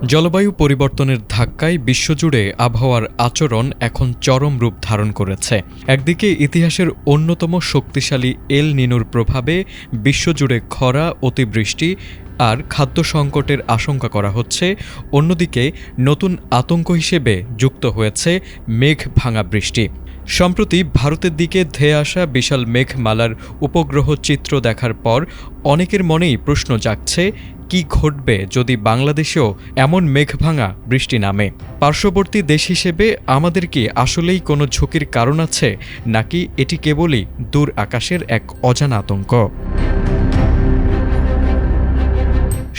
জলবায়ু পরিবর্তনের ধাক্কায় বিশ্বজুড়ে আবহাওয়ার আচরণ এখন চরম রূপ ধারণ করেছে। একদিকে ইতিহাসের অন্যতম শক্তিশালী এল নিনোর প্রভাবে বিশ্বজুড়ে খরা, অতিবৃষ্টি আর খাদ্য সংকটের আশঙ্কা করা হচ্ছে, অন্যদিকে নতুন আতঙ্ক হিসেবে যুক্ত হয়েছে মেঘ ভাঙা বৃষ্টি। সম্প্রতি ভারতের দিকে ধেয়ে আসা বিশাল মেঘমালার উপগ্রহ চিত্র দেখার পর অনেকের মনেই প্রশ্ন জাগছে, কি ঘটবে যদি বাংলাদেশেও এমন মেঘভাঙা বৃষ্টি নামে? পার্শ্ববর্তী দেশ হিসেবে আমাদের কি আসলেই কোনো ঝুঁকির কারণ আছে, নাকি এটি কেবলই দূর আকাশের এক অজানা আতঙ্ক?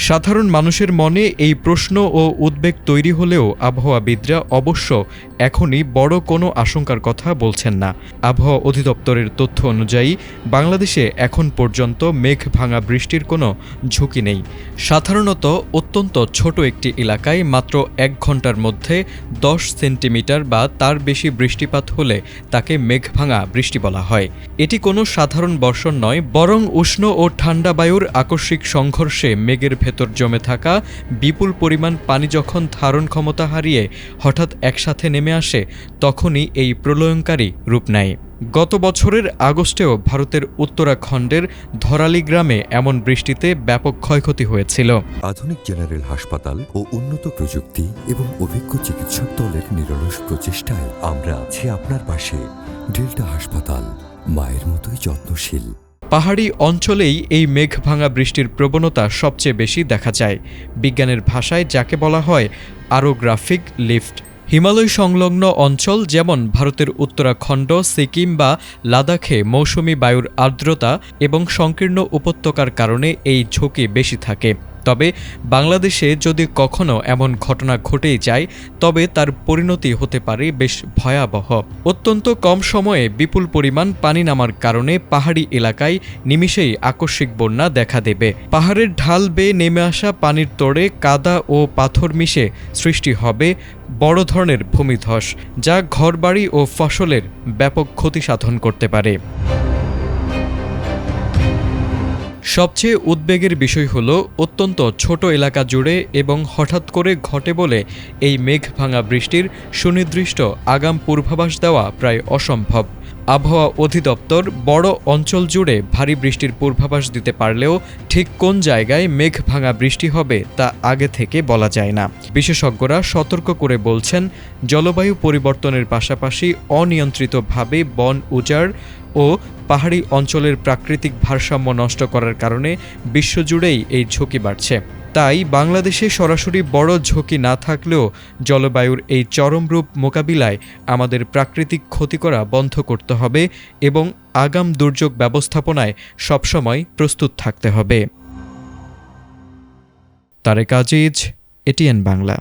সাধারণ মানুষের মনে এই প্রশ্ন ও উদ্বেগ তৈরি হলেও আবহাওয়াবিদরা অবশ্য এখনই বড় কোনো আশঙ্কার কথা বলছেন না। আবহাওয়া অধিদপ্তরের তথ্য অনুযায়ী বাংলাদেশে এখন পর্যন্ত মেঘ ভাঙা বৃষ্টির কোনো ঝুঁকি নেই। সাধারণত অত্যন্ত ছোট একটি এলাকায় মাত্র 1 ঘন্টার মধ্যে 10 সেন্টিমিটার বা তার বেশি বৃষ্টিপাত হলে তাকে মেঘ ভাঙা বৃষ্টি বলা হয়। এটি কোনো সাধারণ বর্ষণ নয়, বরং উষ্ণ ও ঠান্ডা বায়ুর আকস্মিক সংঘর্ষে মেঘের ভেতর জমে থাকা বিপুল পরিমাণ পানি যখন ধারণ ক্ষমতা হারিয়ে হঠাৎ একসাথে নেমে আসে, তখনই এই প্রলয়ঙ্কারী রূপ নেয়। গত বছরের আগস্টেও ভারতের উত্তরাখণ্ডের ধরালি গ্রামে এমন বৃষ্টিতে ব্যাপক ক্ষয়ক্ষতি হয়েছিল। আধুনিক জেনারেল হাসপাতাল ও উন্নত প্রযুক্তি এবং অভিজ্ঞ চিকিৎসক দলের নিরলস প্রচেষ্টায় আমরা আছি আপনার পাশে। ডেল্টা হাসপাতাল, মায়ের মতোই যত্নশীল। পাহাড়ি অঞ্চলেই এই মেঘ ভাঙা বৃষ্টির প্রবণতা সবচেয়ে বেশি দেখা যায়। বিজ্ঞানের ভাষায় যাকে বলা হয় অরোগ্রাফিক লিফট। হিমালয় সংলগ্ন অঞ্চল যেমন ভারতের উত্তরাখণ্ড, সিকিম বা লাদাখে মৌসুমি বায়ুর আর্দ্রতা এবং সংকীর্ণ উপত্যকার কারণে এই ঝুঁকি বেশি থাকে। তবে বাংলাদেশে যদি কখনো এমন ঘটনা ঘটেই যায়, তবে তার পরিণতি হতে পারে বেশ ভয়াবহ। অত্যন্ত কম সময়ে বিপুল পরিমাণ পানি নামার কারণে পাহাড়ি এলাকায় নিমিষেই আকস্মিক বন্যা দেখা দেবে। পাহাড়ের ঢাল বেয়ে নেমে আসা পানির তোড়ে কাদা ও পাথর মিশে সৃষ্টি হবে বড় ধরনের ভূমিধস, যা ঘরবাড়ি ও ফসলের ব্যাপক ক্ষতি সাধন করতে পারে। সবচেয়ে উদ্বেগের বিষয় হল অত্যন্ত ছোট এলাকা জুড়ে এবং হঠাৎ করে ঘটে বলে এই মেঘ ভাঙা বৃষ্টির সুনির্দিষ্ট আগাম পূর্বাভাস দেওয়া প্রায় অসম্ভব। আবহাওয়া অধিদপ্তর বড় অঞ্চল জুড়ে ভারী বৃষ্টির পূর্বাভাস দিতে পারলেও ঠিক কোন জায়গায় মেঘ ভাঙা বৃষ্টি হবে তা আগে থেকে বলা যায় না। বিশেষজ্ঞরা সতর্ক করে বলছেন, জলবায়ু পরিবর্তনের পাশাপাশি অনিয়ন্ত্রিতভাবে বন উজাড় ও পাহাড়ি অঞ্চলের প্রাকৃতিক ভারসাম্য নষ্ট করার কারণে বিশ্বজুড়েই এই ঝুঁকি বাড়ছে। তাই বাংলাদেশে সরাসরি বড় ঝুঁকি না থাকলেও জলবায়ুর এই চরম রূপ মোকাবিলায় আমাদের প্রাকৃতিক ক্ষতি করা বন্ধ করতে হবে এবং আগাম দুর্যোগ ব্যবস্থাপনায় সবসময় প্রস্তুত থাকতে হবে। তারেক আজিজ, এটিএন বাংলা।